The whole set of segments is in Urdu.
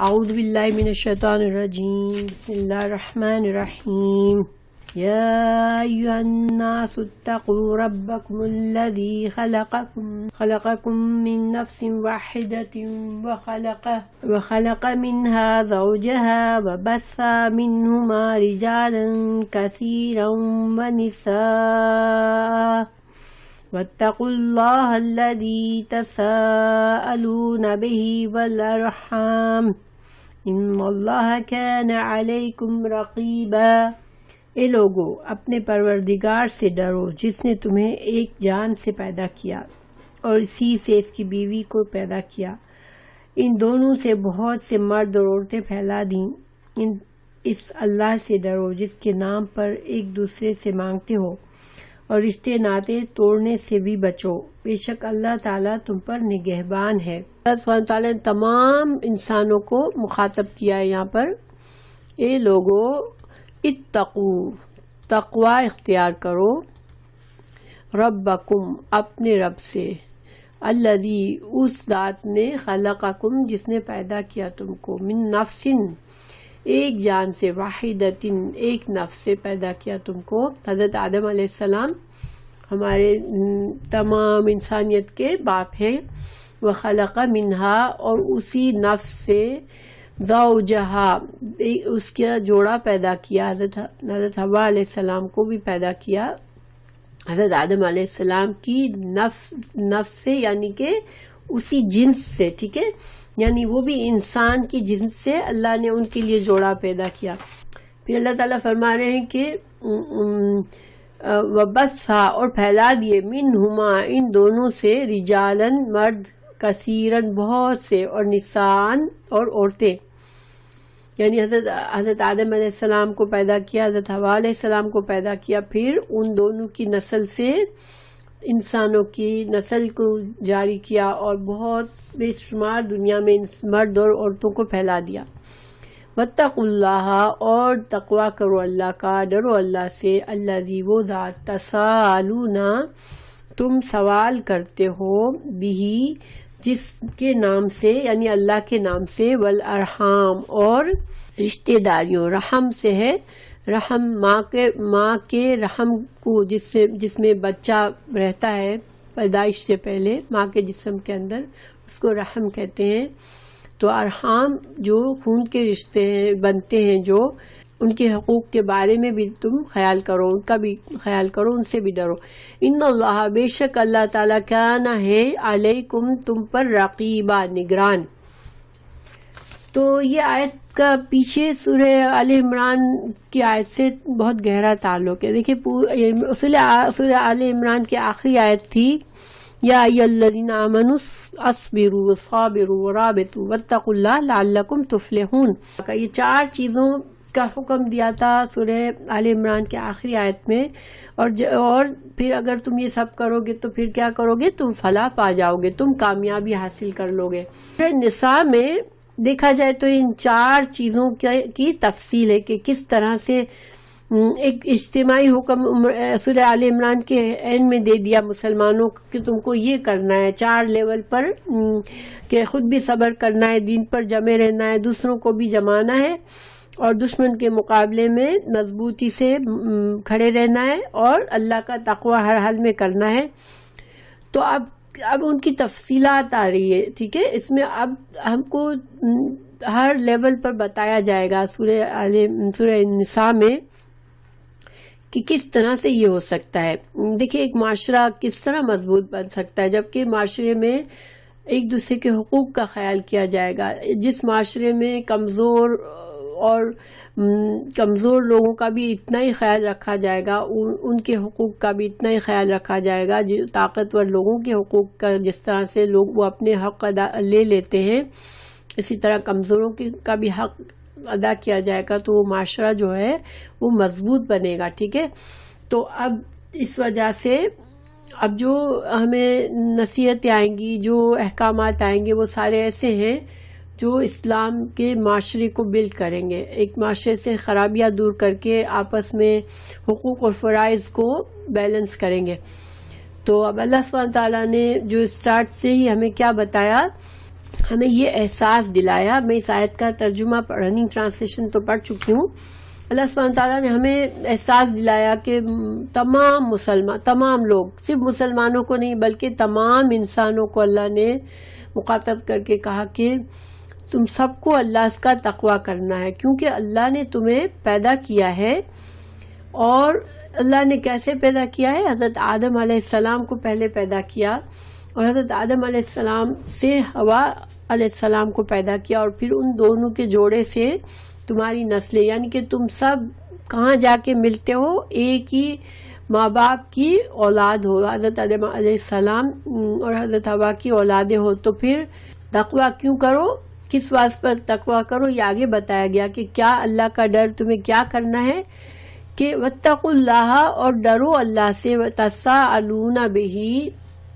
اعوذ باللہ من الشیطان الرجیم، بسم اللہ الرحمن الرحیم۔ یا ایھا الناس اتقوا ربکم الذی خلقکم من نفس واحدۃ وخلق منها زوجها وبث منهما رجالا کثیرا ونساء واتقوا اللہ الذی تساءلون به والارحام ان اللہ کان علیکم رقیبا۔ اے لوگو، اپنے پروردگار سے ڈرو جس نے تمہیں ایک جان سے پیدا کیا اور اسی سے اس کی بیوی کو پیدا کیا۔ ان دونوں سے بہت سے مرد اور عورتیں پھیلا دیں۔ اس اللہ سے ڈرو جس کے نام پر ایک دوسرے سے مانگتے ہو، اور رشتے ناطے توڑنے سے بھی بچو، بے شک اللہ تعالیٰ تم پر نگہبان ہے۔ اللہ سبحانہ تعالیٰ نے تمام انسانوں کو مخاطب کیا ہے یہاں پر۔ اے لوگو، اتقو، تقوی اختیار کرو، ربکم، اپنے رب سے، الذی، اس ذات نے، خلقکم، جس نے پیدا کیا تم کو، من نفس، ایک جان سے، واحدۃ، ایک نفس سے پیدا کیا تم کو۔ حضرت آدم علیہ السلام ہمارے تمام انسانیت کے باپ ہیں۔ وخلق منہا، اور اسی نفس سے، زوجہا، اس کا جوڑا پیدا کیا، حضرت حوا علیہ السلام کو بھی پیدا کیا حضرت آدم علیہ السلام کی نفس سے، یعنی کہ اسی جنس سے، ٹھیک ہے، یعنی وہ بھی انسان کی جنس سے اللہ نے ان کے لیے جوڑا پیدا کیا۔ پھر اللہ تعالیٰ فرما رہے ہیں کہ وبثا، اور پھیلا دیے، منہما، ان دونوں سے، رجالن، مرد، کثیرن، بہت سے، اور نسان، اور عورتیں، یعنی حضرت آدم علیہ السلام کو پیدا کیا، حضرت حوا علیہ السلام کو پیدا کیا، پھر ان دونوں کی نسل سے انسانوں کی نسل کو جاری کیا، اور بہت بے شمار دنیا میں مرد اور عورتوں کو پھیلا دیا۔ واتقوا اللہ، اور تقوی کرو اللہ کا، ڈرو اللہ سے، الذی، وہ ذات، تساءلون، تم سوال کرتے ہو، بہ، جس کے نام سے، یعنی اللہ کے نام سے، والارحام، اور رشتہ داریوں، رحم سے ہے، رحم ماں کے رحم کو، جس میں بچہ رہتا ہے پیدائش سے پہلے ماں کے جسم کے اندر، اس کو رحم کہتے ہیں۔ تو ارحام جو خون کے رشتے ہیں، بنتے ہیں، جو ان کے حقوق کے بارے میں بھی تم خیال کرو، ان کا بھی خیال کرو، ان سے بھی ڈرو۔ ان اللہ، بے شک اللہ تعالیٰ، کان، ہے، علیکم، تم پر، رقیبا، نگران۔ تو یہ آیت کا پیچھے سورہ آل عمران کی آیت سے بہت گہرا تعلق ہے۔ دیکھیے سورہ آل عمران کی آخری آیت تھی، یا ایھا الذین آمنوا اصبروا وصابروا ورابطوا واتقوا اللہ لعلکم تفلحون۔ یہ 4 چیزوں کا حکم دیا تھا سورہ آل عمران کے آخری آیت میں، اور پھر اگر تم یہ سب کرو گے تو پھر کیا کرو گے؟ تم فلاح پا جاؤ گے، تم کامیابی حاصل کر لو گے۔ سورہ نساء میں دیکھا جائے تو ان 4 چیزوں کی تفصیل ہے کہ کس طرح سے ایک اجتماعی حکم سورہ آل عمران کے اینڈ میں دے دیا مسلمانوں کو کہ تم کو یہ کرنا ہے 4 لیول پر، کہ خود بھی صبر کرنا ہے، دین پر جمے رہنا ہے، دوسروں کو بھی جمانا ہے، اور دشمن کے مقابلے میں مضبوطی سے کھڑے رہنا ہے، اور اللہ کا تقوی ہر حال میں کرنا ہے۔ تو اب ان کی تفصیلات آ رہی ہے، ٹھیک ہے، اس میں اب ہم کو ہر لیول پر بتایا جائے گا سورہ نساء میں کہ کس طرح سے یہ ہو سکتا ہے۔ دیکھیں ایک معاشرہ کس طرح مضبوط بن سکتا ہے جبکہ معاشرے میں ایک دوسرے کے حقوق کا خیال کیا جائے گا۔ جس معاشرے میں کمزور لوگوں کا بھی اتنا ہی خیال رکھا جائے گا، ان کے حقوق کا بھی اتنا ہی خیال رکھا جائے گا، جو طاقتور لوگوں کے حقوق کا جس طرح سے لوگ وہ اپنے حق لے لیتے ہیں، اسی طرح کمزوروں کا بھی حق ادا کیا جائے گا، تو وہ معاشرہ جو ہے وہ مضبوط بنے گا، ٹھیک ہے۔ تو اب اس وجہ سے اب جو ہمیں نصیحتیں آئیں گی، جو احکامات آئیں گے، وہ سارے ایسے ہیں جو اسلام کے معاشرے کو بلڈ کریں گے، ایک معاشرے سے خرابیاں دور کر کے آپس میں حقوق اور فرائض کو بیلنس کریں گے۔ تو اب اللہ سبحانہ تعالیٰ نے جو اسٹارٹ سے ہی ہمیں کیا بتایا، ہمیں یہ احساس دلایا. میں اس آیت کا ترجمہ رننگ ٹرانسلیشن تو پڑھ چکی ہوں. اللہ سبحانہ تعالیٰ نے ہمیں احساس دلایا کہ تمام لوگ، صرف مسلمانوں کو نہیں بلکہ تمام انسانوں کو اللہ نے مخاطب کر کے کہا کہ تم سب کو اللہ کا تقوی کرنا ہے، کیونکہ اللہ نے تمہیں پیدا کیا ہے. اور اللہ نے کیسے پیدا کیا ہے؟ حضرت آدم علیہ السلام کو پہلے پیدا کیا، اور حضرت آدم علیہ السلام سے حوا علیہ السلام کو پیدا کیا، اور پھر ان دونوں کے جوڑے سے تمہاری نسلیں، یعنی کہ تم سب کہاں جا کے ملتے ہو؟ ایک ہی ماں باپ کی اولاد ہو، حضرت آدم علیہ السلام اور حضرت حوا کی اولادیں ہو. تو پھر تقوی کیوں کرو؟ کس واسطے پر تقوی کرو؟ یہ آگے بتایا گیا کہ کیا اللہ کا ڈر تمہیں کیا کرنا ہے کہ واتقوا اللہ، اور ڈرو اللہ سے، وتساءلون بہ،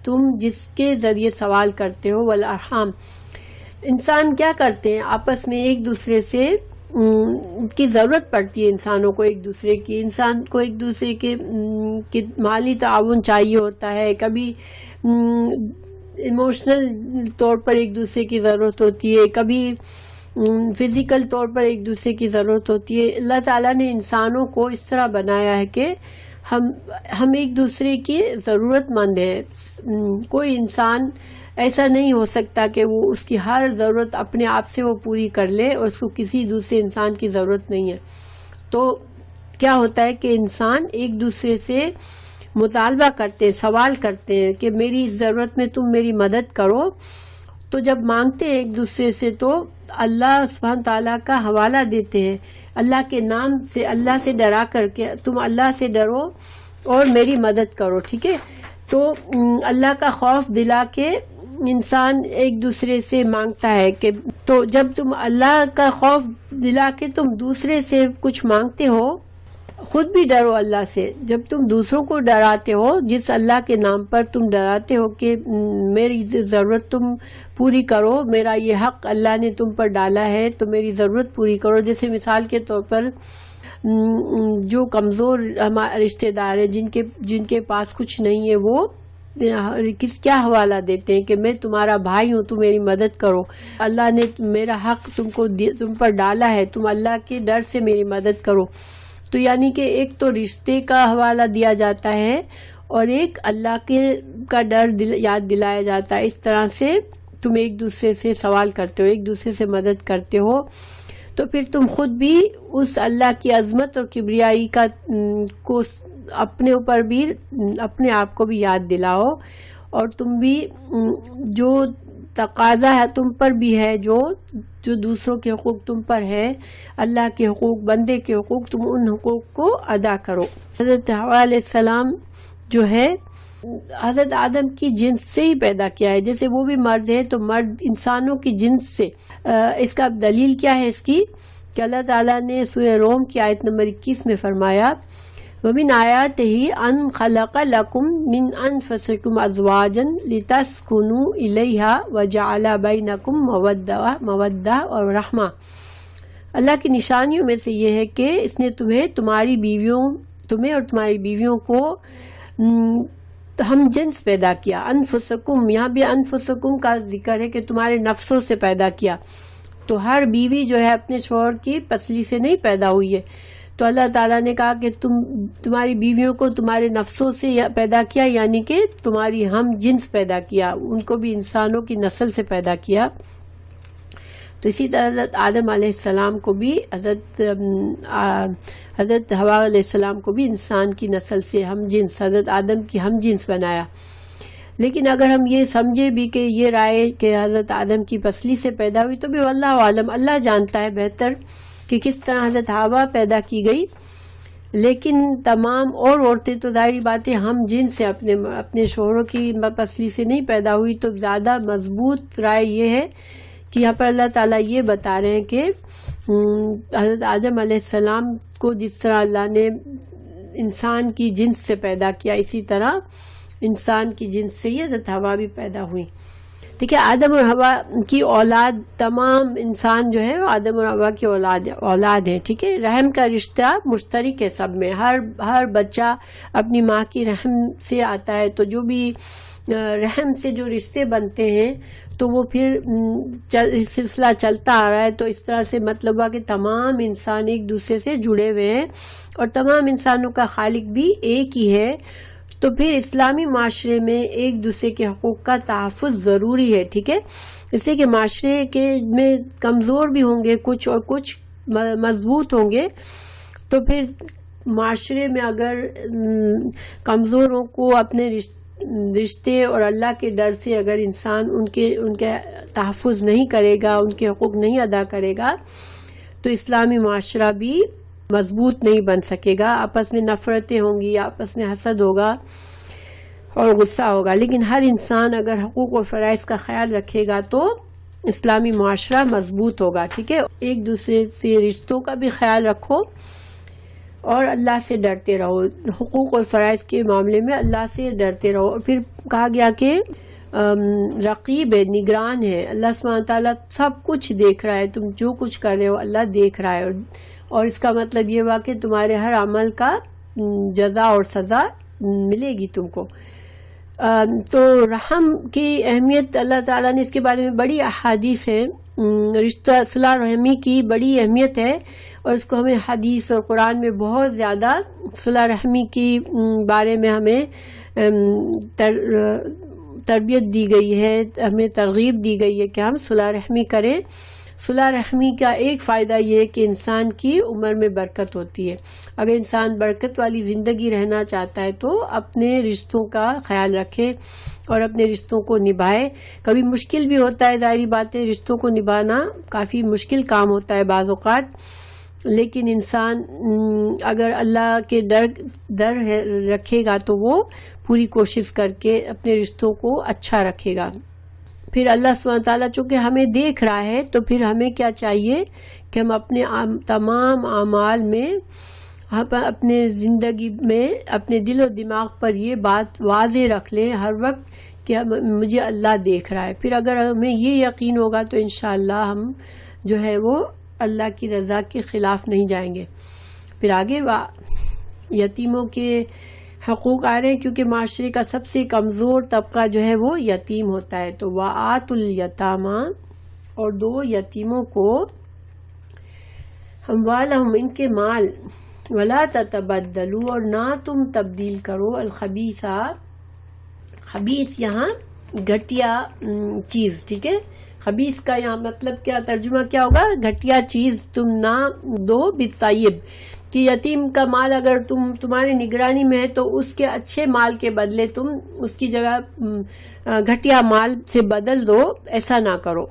تم جس کے ذریعے سوال کرتے ہو، والارحام. انسان کیا کرتے ہیں آپس میں ایک دوسرے سے کی ضرورت پڑتی ہے انسانوں کو، انسان کو ایک دوسرے کے مالی تعاون چاہیے ہوتا ہے، کبھی ایموشنل طور پر ایک دوسرے کی ضرورت ہوتی ہے، کبھی فزیکل طور پر ایک دوسرے کی ضرورت ہوتی ہے. اللہ تعالیٰ نے انسانوں کو اس طرح بنایا ہے کہ ہم ایک دوسرے کی ضرورت مند ہیں. کوئی انسان ایسا نہیں ہو سکتا کہ وہ اس کی ہر ضرورت اپنے آپ سے وہ پوری کر لے اور اس کو کسی دوسرے انسان کی ضرورت نہیں ہے. تو کیا ہوتا ہے کہ انسان ایک دوسرے سے مطالبہ کرتے ہیں، سوال کرتے ہیں کہ میری اس ضرورت میں تم میری مدد کرو. تو جب مانگتے ہیں ایک دوسرے سے تو اللہ سبحانہ تعالیٰ کا حوالہ دیتے ہیں، اللہ کے نام سے، اللہ سے ڈرا کر کے تم اللہ سے ڈرو اور میری مدد کرو. ٹھیک ہے، تو اللہ کا خوف دلا کے انسان ایک دوسرے سے مانگتا ہے کہ تو جب تم اللہ کا خوف دلا کے تم دوسرے سے کچھ مانگتے ہو، خود بھی ڈرو اللہ سے. جب تم دوسروں کو ڈراتے ہو، جس اللہ کے نام پر تم ڈراتے ہو کہ میری ضرورت تم پوری کرو، میرا یہ حق اللہ نے تم پر ڈالا ہے تو میری ضرورت پوری کرو. جیسے مثال کے طور پر جو کمزور ہمارے رشتہ دار ہیں، جن کے پاس کچھ نہیں ہے، وہ کیا حوالہ دیتے ہیں کہ میں تمہارا بھائی ہوں، تم میری مدد کرو، اللہ نے میرا حق تم پر ڈالا ہے، تم اللہ کے ڈر سے میری مدد کرو. تو یعنی کہ ایک تو رشتے کا حوالہ دیا جاتا ہے اور ایک اللہ کا ڈر یاد دلایا جاتا ہے. اس طرح سے تم ایک دوسرے سے سوال کرتے ہو، ایک دوسرے سے مدد کرتے ہو، تو پھر تم خود بھی اس اللہ کی عظمت اور کبریائی کو اپنے اوپر بھی، اپنے آپ کو بھی یاد دلاؤ، اور تم بھی جو تقاضا ہے تم پر بھی ہے، جو دوسروں کے حقوق تم پر ہے، اللہ کے حقوق، بندے کے حقوق، تم ان حقوق کو ادا کرو. حضرت حوا علیہ السلام جو ہے حضرت آدم کی جنس سے ہی پیدا کیا ہے. جیسے وہ بھی مرد ہے تو مرد انسانوں کی جنس سے. اس کا دلیل کیا ہے اس کی کہ اللہ تعالیٰ نے سورہ روم کی آیت نمبر 21 میں فرمایا وَمِنْ آيَاتِهِ أَنْ خَلَقَ لَكُمْ مِنْ أَنْفُسِكُمْ أَزْوَاجًا لِتَسْكُنُوا إِلَيْهَا وَجَعَلَ بَيْنَكُمْ مَوَدَّةً وَرَحْمَةً. اللہ کی نشانیوں میں سے یہ ہے کہ اس نے تمہیں اور تمہاری بیویوں کو ہم جنس پیدا کیا. انفسکم، یہاں بھی انفسکم کا ذکر ہے کہ تمہارے نفسوں سے پیدا کیا. تو ہر بیوی جو ہے اپنے شوہر کی پسلی سے نہیں پیدا ہوئی ہے. تو اللہ تعالیٰ نے کہا کہ تمہاری بیویوں کو تمہارے نفسوں سے پیدا کیا، یعنی کہ تمہاری ہم جنس پیدا کیا، ان کو بھی انسانوں کی نسل سے پیدا کیا. تو اسی طرح حضرت آدم علیہ السلام کو بھی حضرت حوا علیہ السلام کو بھی انسان کی نسل سے ہم جنس، حضرت آدم کی ہم جنس بنایا. لیکن اگر ہم یہ سمجھے بھی کہ یہ رائے کہ حضرت آدم کی پسلی سے پیدا ہوئی، تو بھی واللہ عالم، اللہ جانتا ہے بہتر کہ کس طرح حضرت حوا پیدا کی گئی. لیکن تمام اور عورتیں تو ظاہری باتیں ہم جنس سے اپنے شوہروں کی پسلی سے نہیں پیدا ہوئی. تو زیادہ مضبوط رائے یہ ہے کہ یہاں پر اللہ تعالیٰ یہ بتا رہے ہیں کہ حضرت آدم علیہ السلام کو جس طرح اللہ نے انسان کی جنس سے پیدا کیا، اسی طرح انسان کی جنس سے ہی حضرت حوا بھی پیدا ہوئی. ٹھیک ہے. آدم اور حوا کی اولاد، تمام انسان جو ہے آدم اور حوا کی اولاد ہیں. ٹھیک ہے. رحم کا رشتہ مشترک ہے سب میں. ہر بچہ اپنی ماں کی رحم سے آتا ہے. تو جو بھی رحم سے جو رشتے بنتے ہیں تو وہ پھر سلسلہ چلتا آ رہا ہے. تو اس طرح سے مطلب ہوا کہ تمام انسان ایک دوسرے سے جڑے ہوئے ہیں اور تمام انسانوں کا خالق بھی ایک ہی ہے. تو پھر اسلامی معاشرے میں ایک دوسرے کے حقوق کا تحفظ ضروری ہے. ٹھیک ہے. اس لیے کہ معاشرے کے میں کمزور بھی ہوں گے کچھ اور کچھ مضبوط ہوں گے. تو پھر معاشرے میں اگر کمزوروں کو اپنے رشتے اور اللہ کے ڈر سے اگر انسان ان کے تحفظ نہیں کرے گا، ان کے حقوق نہیں ادا کرے گا، تو اسلامی معاشرہ بھی مضبوط نہیں بن سکے گا. آپس میں نفرتیں ہوں گی، آپس میں حسد ہوگا اور غصہ ہوگا. لیکن ہر انسان اگر حقوق اور فرائض کا خیال رکھے گا تو اسلامی معاشرہ مضبوط ہوگا. ٹھیک ہے. ایک دوسرے سے رشتوں کا بھی خیال رکھو اور اللہ سے ڈرتے رہو. حقوق اور فرائض کے معاملے میں اللہ سے ڈرتے رہو. اور پھر کہا گیا کہ رقیب ہے، نگران ہے. اللہ سبحانہ تعالیٰ سب کچھ دیکھ رہا ہے. تم جو کچھ کر رہے ہو اللہ دیکھ رہا ہے. اور اس کا مطلب یہ ہوا کہ تمہارے ہر عمل کا جزا اور سزا ملے گی تم کو. تو رحم کی اہمیت اللہ تعالیٰ نے اس کے بارے میں بڑی احادیث ہیں. رشتہ صلہ رحمی کی بڑی اہمیت ہے اور اس کو ہمیں حدیث اور قرآن میں بہت زیادہ صلہ رحمی کی بارے میں ہمیں تربیت دی گئی ہے، ہمیں ترغیب دی گئی ہے کہ ہم صلہ رحمی کریں. صلہ رحمی کا ایک فائدہ یہ ہے کہ انسان کی عمر میں برکت ہوتی ہے. اگر انسان برکت والی زندگی رہنا چاہتا ہے تو اپنے رشتوں کا خیال رکھے اور اپنے رشتوں کو نبھائے. کبھی مشکل بھی ہوتا ہے، ظاہری بات ہے رشتوں کو نبھانا کافی مشکل کام ہوتا ہے بعض اوقات. لیکن انسان اگر اللہ کے ڈر رکھے گا تو وہ پوری کوشش کر کے اپنے رشتوں کو اچھا رکھے گا. پھر اللہ سبحانہ تعالیٰ چونکہ ہمیں دیکھ رہا ہے تو پھر ہمیں کیا چاہیے کہ ہم اپنے تمام اعمال میں، اپنے زندگی میں، اپنے دل و دماغ پر یہ بات واضح رکھ لیں ہر وقت کہ مجھے اللہ دیکھ رہا ہے. پھر اگر ہمیں یہ یقین ہوگا تو انشاءاللہ ہم جو ہے وہ اللہ کی رضا کے خلاف نہیں جائیں گے. پھر آگے یتیموں کے حقوق آ رہے ہیں کیونکہ معاشرے کا سب سے کمزور طبقہ جو ہے وہ یتیم ہوتا ہے. تو وآتوا الیتامی، اور دو یتیموں کو اموالہم، ان کے مال، ولا تتبدلوا، اور نہ تم تبدیل کرو، الخبیثہ، خبیث یہاں گھٹیا چیز. ٹھیک ہے. خبیث کا یہاں مطلب کیا، ترجمہ کیا ہوگا؟ گھٹیا چیز تم نہ دو بالطیب. کہ یتیم کا مال اگر تمہاری نگرانی میں ہے تو اس کے اچھے مال کے بدلے تم اس کی جگہ گھٹیا مال سے بدل دو، ایسا نہ کرو.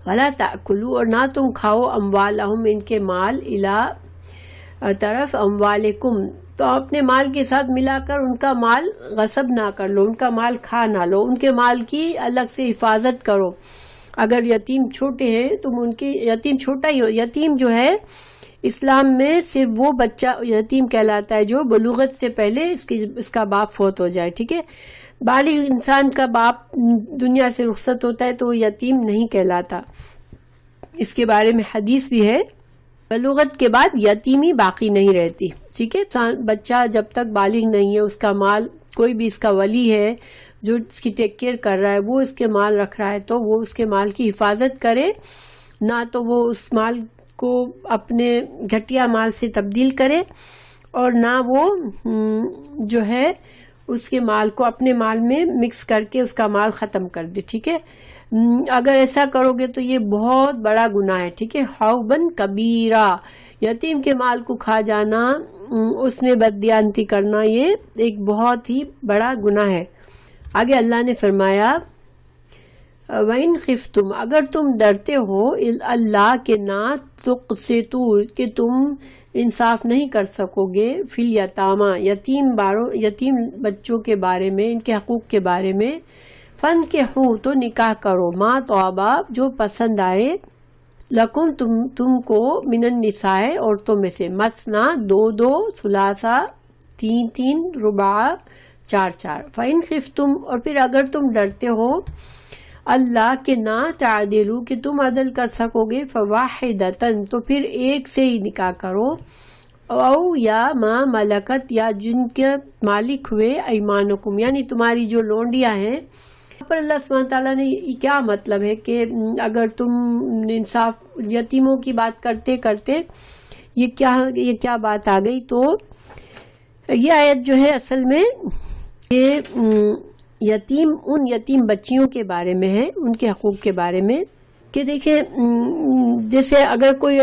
ولا تاکلوا، اور نہ تم کھاؤ، اموالہم، ان کے مال، الی طرف اموالکم، تو اپنے مال کے ساتھ ملا کر ان کا مال غصب نہ کر لو، ان کا مال کھا نہ لو، ان کے مال کی الگ سے حفاظت کرو. اگر یتیم چھوٹے ہیں تم ان کی، یتیم چھوٹا ہی ہو، یتیم جو ہے اسلام میں صرف وہ بچہ یتیم کہلاتا ہے جو بلوغت سے پہلے اس کا باپ فوت ہو جائے. ٹھیک ہے. بالغ انسان کا باپ دنیا سے رخصت ہوتا ہے تو وہ یتیم نہیں کہلاتا. اس کے بارے میں حدیث بھی ہے، بلوغت کے بعد یتیمی باقی نہیں رہتی. ٹھیک ہے. بچہ جب تک بالغ نہیں ہے، اس کا مال، کوئی بھی اس کا ولی ہے جو اس کی ٹیک کیئر کر رہا ہے، وہ اس کے مال رکھ رہا ہے تو وہ اس کے مال کی حفاظت کرے، نہ تو وہ اس مال کو اپنے گھٹیا مال سے تبدیل کرے اور نہ وہ جو ہے اس کے مال کو اپنے مال میں مکس کر کے اس کا مال ختم کر دے. ٹھیک ہے. اگر ایسا کرو گے تو یہ بہت بڑا گناہ ہے. ٹھیک ہے. حوبن کبیرہ، یتیم کے مال کو کھا جانا، اس میں بددیانتی کرنا، یہ ایک بہت ہی بڑا گناہ ہے. آگے اللہ نے فرمایا وَإِنْ خِفْتُمْ، اگر تم ڈرتے ہو، اللہ کے نہ تقسطوا، کہ تم انصاف نہیں کر سکو گے، فی الیتامى، یتیم بچوں کے بارے میں، ان کے حقوق کے بارے میں، فانکحوا، تو نکاح کرو، ما طاب، جو پسند آئے، لکم، تم کو، من النساء، عورتوں میں سے، مثنا، دو، ثلاثہ، تین، رباع، چار. فإن خفتم، اور پھر اگر تم ڈرتے ہو، اللہ کہ نہ تعدلو کہ تم عدل کر سکو گے، فواحدتن تو پھر ایک سے ہی نکاح کرو، او یا ما ملکت یا جن کے مالک ہوئے، ایمانکم یعنی تمہاری جو لونڈیاں ہیں۔ یہاں پر اللہ سبحانہ تعالیٰ نے کیا مطلب ہے کہ اگر تم انصاف یتیموں کی بات کرتے کرتے یہ کیا بات آ گئی، تو یہ آیت جو ہے اصل میں یہ ان یتیم بچیوں کے بارے میں ہے، ان کے حقوق کے بارے میں، کہ دیکھیں جیسے اگر کوئی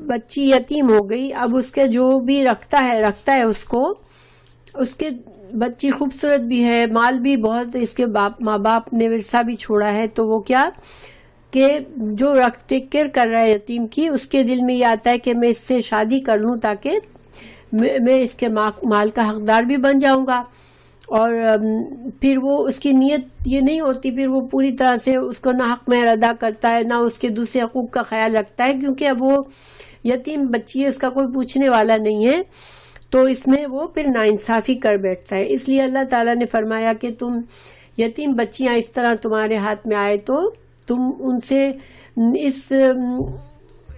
بچی یتیم ہو گئی، اب اس کے جو بھی رکھتا ہے اس کو، اس کے بچی خوبصورت بھی ہے، مال بھی بہت، اس کے ماں باپ نے ورثہ بھی چھوڑا ہے، تو وہ کیا کہ جو ٹیک کیئر کر رہا ہے یتیم کی، اس کے دل میں یہ آتا ہے کہ میں اس سے شادی کر لوں تاکہ میں اس کے مال کا حقدار بھی بن جاؤں گا، اور پھر وہ اس کی نیت یہ نہیں ہوتی، پھر وہ پوری طرح سے اس کو نہ حق مہر ادا کرتا ہے، نہ اس کے دوسرے حقوق کا خیال رکھتا ہے، کیونکہ اب وہ یتیم بچی ہے، اس کا کوئی پوچھنے والا نہیں ہے، تو اس میں وہ پھر ناانصافی کر بیٹھتا ہے۔ اس لیے اللہ تعالیٰ نے فرمایا کہ تم یتیم بچیاں اس طرح تمہارے ہاتھ میں آئے تو تم ان سے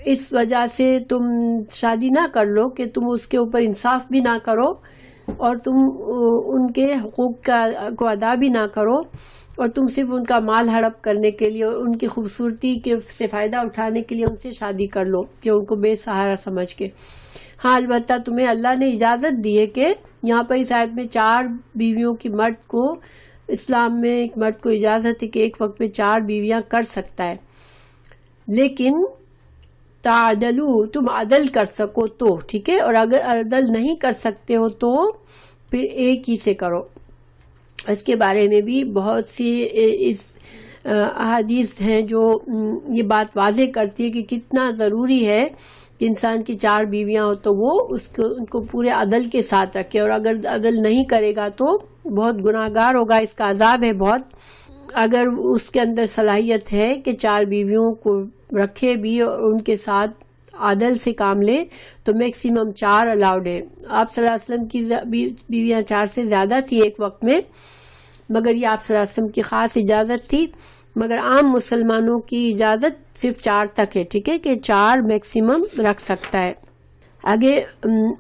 اس وجہ سے تم شادی نہ کر لو کہ تم اس کے اوپر انصاف بھی نہ کرو، اور تم ان کے حقوق کو ادا بھی نہ کرو، اور تم صرف ان کا مال ہڑپ کرنے کے لیے اور ان کی خوبصورتی سے فائدہ اٹھانے کے لیے ان سے شادی کر لو کہ ان کو بے سہارا سمجھ کے۔ ہاں البتہ تمہیں اللہ نے اجازت دی ہے کہ یہاں پر اس آیت میں 4 بیویوں کی مرد کو، اسلام میں ایک مرد کو اجازت ہے کہ ایک وقت میں 4 بیویاں کر سکتا ہے، لیکن تعدلو تم عدل کر سکو تو ٹھیک ہے، اور اگر عدل نہیں کر سکتے ہو تو پھر ایک ہی سے کرو۔ اس کے بارے میں بھی بہت سی احادیث ہیں جو یہ بات واضح کرتی ہے کہ کتنا ضروری ہے کہ انسان کی 4 بیویاں ہو تو وہ ان کو پورے عدل کے ساتھ رکھے، اور اگر عدل نہیں کرے گا تو بہت گناہگار ہوگا، اس کا عذاب ہے بہت۔ اگر اس کے اندر صلاحیت ہے کہ 4 بیویوں کو رکھے بھی اور ان کے ساتھ عدل سے کام لے تو میکسیمم 4 الاؤڈ ہے۔ آپ صلی اللہ علیہ وسلم کی بیویاں 4 سے زیادہ تھی ایک وقت میں، مگر یہ آپ صلی اللہ علیہ وسلم کی خاص اجازت تھی، مگر عام مسلمانوں کی اجازت صرف 4 تک ہے، ٹھیک ہے، کہ 4 میکسیمم رکھ سکتا ہے آگے۔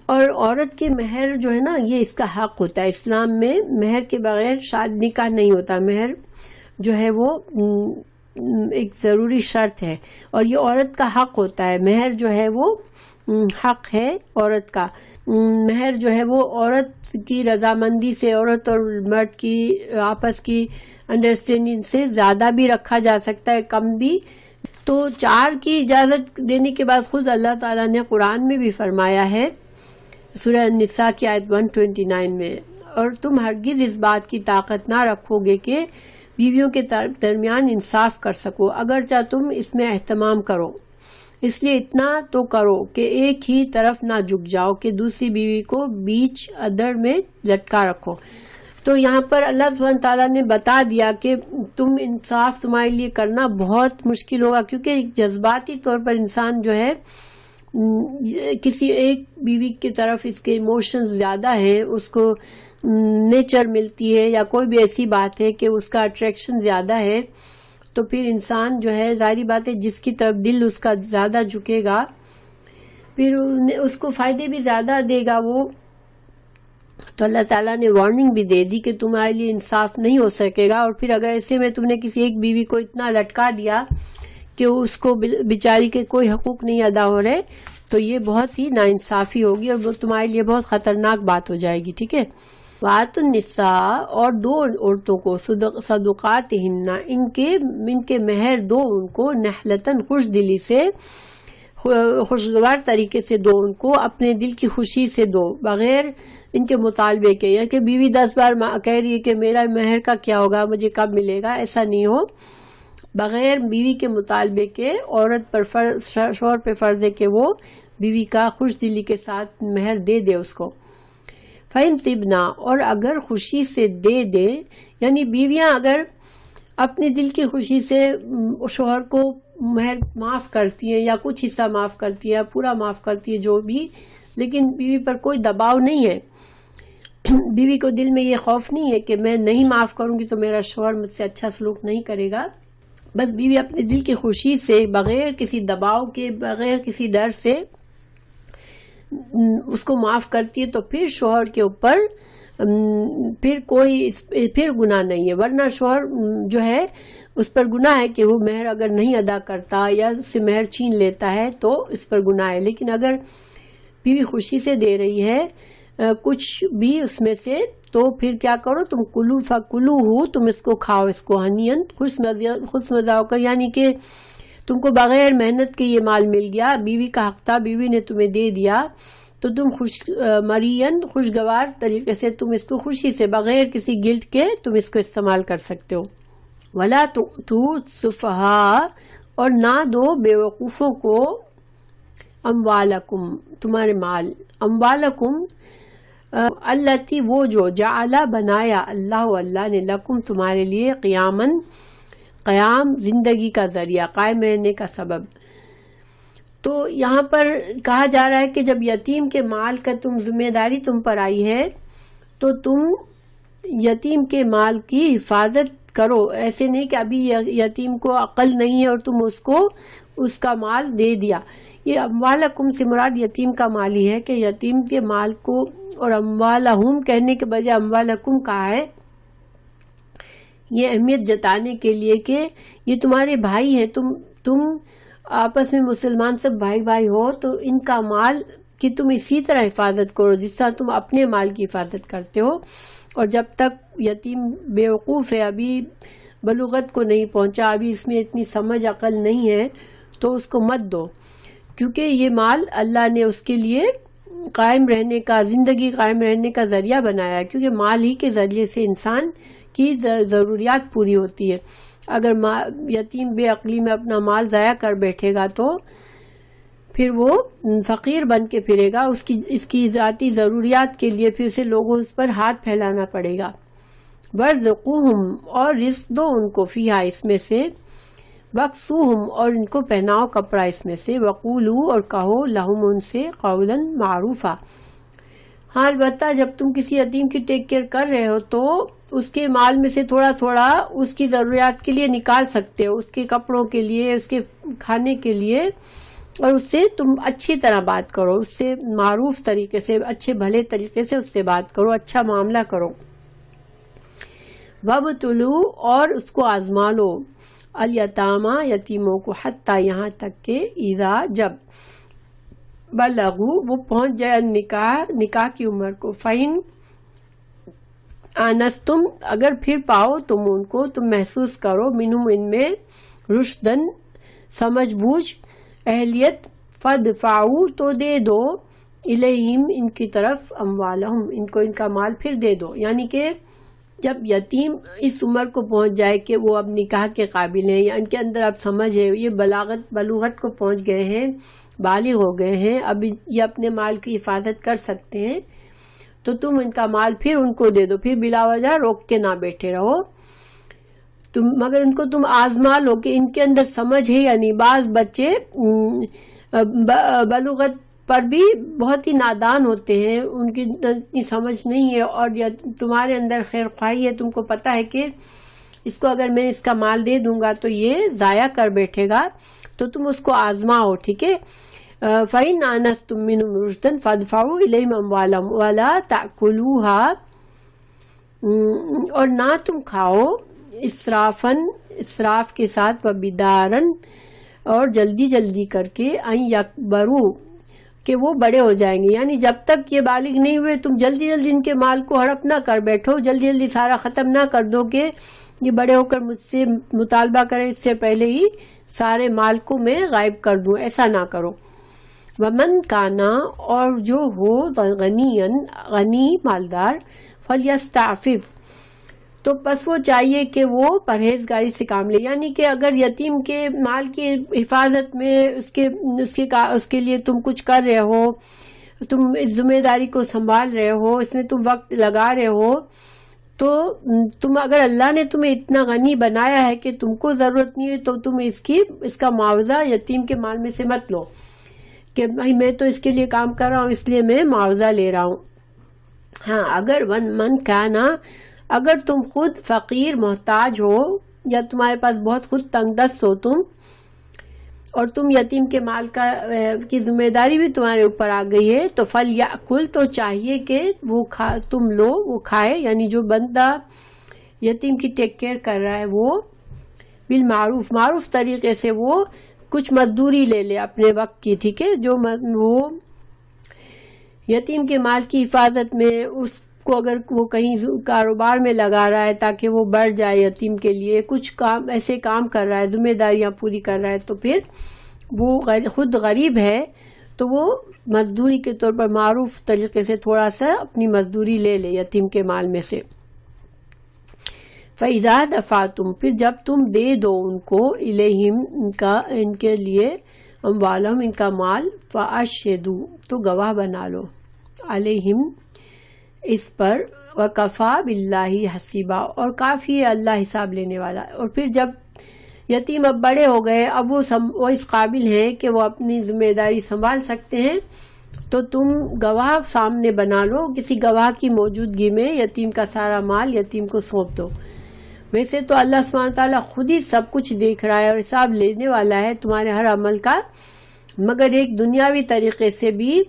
اور عورت کے مہر جو ہے نا، یہ اس کا حق ہوتا ہے، اسلام میں مہر کے بغیر شادی نکاح نہیں ہوتا، مہر جو ہے وہ ایک ضروری شرط ہے، اور یہ عورت کا حق ہوتا ہے، مہر جو ہے وہ حق ہے عورت کا۔ مہر جو ہے وہ عورت کی رضامندی سے، عورت اور مرد کی آپس کی انڈرسٹینڈنگ سے زیادہ بھی رکھا جا سکتا ہے، کم بھی۔ تو 4 کی اجازت دینے کے بعد خود اللہ تعالیٰ نے قرآن میں بھی فرمایا ہے، سورہ النساء کی آیت 129 میں، اور تم ہرگز اس بات کی طاقت نہ رکھو گے کہ بیویوں کے درمیان انصاف کر سکو، اگرچہ تم اس میں اہتمام کرو، اس لیے اتنا تو کرو کہ ایک ہی طرف نہ جھک جاؤ کہ دوسری بیوی کو بیچ ادر میں لٹکا رکھو۔ تو یہاں پر اللہ سبحانہ تعالیٰ نے بتا دیا کہ تم انصاف تمہارے لیے کرنا بہت مشکل ہوگا، کیونکہ جذباتی طور پر انسان جو ہے کسی ایک بیوی کی طرف اس کے ایموشنز زیادہ ہیں، اس کو نیچر ملتی ہے یا کوئی بھی ایسی بات ہے کہ اس کا اٹریکشن زیادہ ہے، تو پھر انسان جو ہے ظاہری بات ہے جس کی طرف دل اس کا زیادہ جھکے گا پھر اس کو فائدے بھی زیادہ دے گا وہ۔ تو اللہ تعالیٰ نے وارننگ بھی دے دی کہ تمہارے لیے انصاف نہیں ہو سکے گا، اور پھر اگر ایسے میں تم نے کسی ایک بیوی کو اتنا لٹکا دیا کہ اس کو بیچاری کے کوئی حقوق نہیں ادا ہو رہے تو یہ بہت ہی ناانصافی ہوگی اور وہ تمہارے لیے بہت خطرناک بات ہو جائے گی، ٹھیک ہے۔ وَآتُوا النِّسَاءَ اور دو عورتوں کو صدقاتہن ان کے مہر دو ان کو، نحلتاً خوش دلی سے، خوشگوار طریقے سے دو ان کو، اپنے دل کی خوشی سے دو، بغیر ان کے مطالبے کے، یا کہ بیوی 10 بار کہہ رہی ہے کہ میرا مہر کا کیا ہوگا، مجھے کب ملے گا، ایسا نہیں ہو۔ بغیر بیوی کے مطالبے کے عورت پر شوہر پہ فرض ہے کہ وہ بیوی کا خوش دلی کے ساتھ مہر دے دے اس کو۔ فَإِن طِبْنَا اور اگر خوشی سے دے دے، یعنی بیویاں اگر اپنے دل کی خوشی سے شوہر کو مہر معاف کرتی ہیں یا کچھ حصہ معاف کرتی ہے، پورا معاف کرتی ہے جو بھی، لیکن بیوی پر کوئی دباؤ نہیں ہے، بیوی کو دل میں یہ خوف نہیں ہے کہ میں نہیں معاف کروں گی تو میرا شوہر مجھ سے اچھا سلوک نہیں کرے گا، بس بیوی اپنے دل کی خوشی سے بغیر کسی دباؤ کے بغیر کسی ڈر سے اس کو معاف کرتی ہے تو پھر شوہر کے اوپر پھر گناہ نہیں ہے. ورنہ شوہر جو ہے اس پر گناہ ہے کہ وہ مہر اگر نہیں ادا کرتا یا اس سے مہر چھین لیتا ہے تو اس پر گناہ ہے. لیکن اگر بیوی خوشی سے دے رہی ہے کچھ بھی اس میں سے تو پھر کیا کرو تم کلو فکلو ہو, تم اس کو کھاؤ, اس کو ہنین خوش مزہ ہو کر, یعنی کہ تم کو بغیر محنت کے یہ مال مل گیا, بیوی کا حق تھا, بیوی نے تمہیں دے دیا تو تم خوشگوار طریقے سے تم اس کو خوشی سے بغیر کسی گلٹ کے تم اس کو استعمال کر سکتے ہو. ولا تؤتوا السفہاء, اور نہ دو بے وقوفوں کو اموالکم تمہارے مال, اموالکم التی وہ جو جعل بنایا اللہ نے لکم تمہارے لیے قیام زندگی کا ذریعہ, قائم رہنے کا سبب. تو یہاں پر کہا جا رہا ہے کہ جب یتیم کے مال کا ذمہ داری تم پر آئی ہے تو تم یتیم کے مال کی حفاظت کرو. ایسے نہیں کہ ابھی یتیم کو عقل نہیں ہے اور تم اس کو اس کا مال دے دیا. یہ اموالکم سے مراد یتیم کا مال ہی ہے کہ یتیم کے مال کو, اور اموالہم کہنے کے بجائے اموالکم کہا ہے, یہ اہمیت جتانے کے لیے کہ یہ تمہارے بھائی ہیں, تم آپس میں مسلمان سب بھائی بھائی ہو, تو ان کا مال کی تم اسی طرح حفاظت کرو جس طرح تم اپنے مال کی حفاظت کرتے ہو. اور جب تک یتیم بیوقوف ہے, ابھی بلوغت کو نہیں پہنچا, ابھی اس میں اتنی سمجھ عقل نہیں ہے, تو اس کو مت دو, کیونکہ یہ مال اللہ نے اس کے لیے زندگی قائم رہنے کا ذریعہ بنایا ہے. کیونکہ مال ہی کے ذریعے سے انسان کی ضروریات پوری ہوتی ہے. اگر یتیم بے عقلی میں اپنا مال ضائع کر بیٹھے گا تو پھر وہ فقیر بن کے پھرے گا, اس کی ذاتی ضروریات کے لیے پھر اسے لوگوں اس پر ہاتھ پھیلانا پڑے گا. وَارْزُقُوهُمْ, اور رزق دو ان کو, فیہا اس میں سے, وَاکْسُوهُمْ, اور ان کو پہناؤ کپڑا اس میں سے, وَقُولُوا, اور کہو, لَهُمْ ان سے, قَوْلًا مَعْرُوفًا. ہاں البتہ جب تم کسی یتیم کی ٹیک کیئر کر رہے ہو تو اس کے مال میں سے تھوڑا تھوڑا اس کی ضروریات کے لیے نکال سکتے ہو, اس کے کپڑوں کے لیے, اس کے کھانے کے لیے, اور اس سے تم اچھی طرح بات کرو, اس سے معروف طریقے سے, اچھے بھلے طریقے سے اس سے بات کرو, اچھا معاملہ کرو. وَابْتُلُوا, اور اس کو آزما لو, الیتاما, یتیموں کو, حتیٰ, یہاں تک کہ, اذا, جب, بلغوا, وہ پہنچ جائے, نکاح کی عمر کو, فَإِنْ آنستم, اگر پھر پاؤ تم ان کو, تم محسوس کرو, منہم, ان میں, رشدن, سمجھ بوجھ, اہلیت, فدفعوا, تو دے دو, الیہم, ان کی طرف, اموالہم, ان کو ان کا مال پھر دے دو. یعنی کہ جب یتیم اس عمر کو پہنچ جائے کہ وہ اب نکاح کے قابل ہیں, یا ان کے اندر اب سمجھ ہے, یہ بلوغت کو پہنچ گئے ہیں, بالغ ہو گئے ہیں, اب یہ اپنے مال کی حفاظت کر سکتے ہیں, تو تم ان کا مال پھر ان کو دے دو, پھر بلا وجہ روک کے نہ بیٹھے رہو. مگر ان کو تم آزما لو کہ ان کے اندر سمجھ ہے یا نہیں. بعض بچے بلوغت پر بھی بہت ہی نادان ہوتے ہیں, ان کی اتنی سمجھ نہیں ہے, اور تمہارے اندر خیر خواہی ہے, تم کو پتہ ہے کہ اس کو اگر میں اس کا مال دے دوں گا تو یہ ضائع کر بیٹھے گا, تو تم اس کو آزماؤ, ٹھیک ہے. فَإِنْ آنَسْتُم مِّنْهُمْ رُشْدًا فَادْفَعُوا إِلَيْهِمْ أَمْوَالَهُمْ وَلَا تَأْكُلُوهَا, اور نہ تم کھاؤ, اسراف کے ساتھ, وَبِدَارًا, اور جلدی کر کے, أَن يَكْبَرُوا, کہ وہ بڑے ہو جائیں گے. یعنی جب تک یہ بالغ نہیں ہوئے تم جلدی ان کے مال کو ہڑپ نہ کر بیٹھو, جلدی سارا ختم نہ کر دو کہ یہ بڑے ہو کر مجھ سے مطالبہ کریں, اس سے پہلے ہی سارے مال کو میں غائب کر دوں, ایسا نہ کرو. ومن کانا, اور جو ہو, غنی مالدار, فلیستعفف, تو پس وہ چاہیے کہ وہ پرہیزگاری سے کام لے. یعنی کہ اگر یتیم کے مال کی حفاظت میں اس کے لیے تم کچھ کر رہے ہو, تم اس ذمہ داری کو سنبھال رہے ہو, اس میں تم وقت لگا رہے ہو, تو تم اگر اللہ نے تمہیں اتنا غنی بنایا ہے کہ تم کو ضرورت نہیں ہے, تو تم اس کا معاوضہ یتیم کے مال میں سے مت لو کہ بھائی میں تو اس کے لیے کام کر رہا ہوں اس لیے میں معاوضہ لے رہا ہوں. ہاں اگر من کانا, اگر تم خود فقیر محتاج ہو, یا تمہارے پاس بہت خود تنگ دست ہو تم، اور تم یتیم کے مال کی ذمہ داری بھی تمہارے اوپر آ گئی ہے، تو فلیأکل، تو چاہیے کہ وہ تم لو، وہ کھائے، یعنی جو بندہ یتیم کی ٹیک کیئر کر رہا ہے وہ بالمعروف، معروف طریقے سے وہ کچھ مزدوری لے لے اپنے وقت کی، ٹھیک ہے، جو وہ یتیم کے مال کی حفاظت میں، اس کو اگر وہ کہیں کاروبار میں لگا رہا ہے تاکہ وہ بڑھ جائے یتیم کے لیے، کچھ کام ایسے کام کر رہا ہے، ذمہ داریاں پوری کر رہا ہے، تو پھر وہ خود غریب ہے تو وہ مزدوری کے طور پر معروف طریقے سے تھوڑا سا اپنی مزدوری لے لے یتیم کے مال میں سے۔ فَإِذَا دَفَعْتُمْ، پھر جب تم دے دو ان کو، الیہم، ان کے لیے، اموالہم، ان کا مال، فَأَشْهِدُوا، تو گواہ بنا لو، علیہم، اس پر، وَكَفَى بِاللَّهِ حَسِيبًا، اور کافی ہے اللہ حساب لینے والا۔ اور پھر جب یتیم اب بڑے ہو گئے، اب وہ اس قابل ہیں کہ وہ اپنی ذمہ داری سنبھال سکتے ہیں، تو تم گواہ سامنے بنا لو، کسی گواہ کی موجودگی میں یتیم کا سارا مال یتیم کو سونپ دو۔ ویسے تو اللہ سبحانہ تعالیٰ خود ہی سب کچھ دیکھ رہا ہے اور حساب لینے والا ہے تمہارے ہر عمل کا، مگر ایک دنیاوی طریقے سے بھی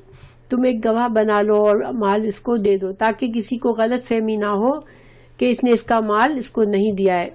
تم ایک گواہ بنا لو اور مال اس کو دے دو، تاکہ کسی کو غلط فہمی نہ ہو کہ اس نے اس کا مال اس کو نہیں دیا ہے۔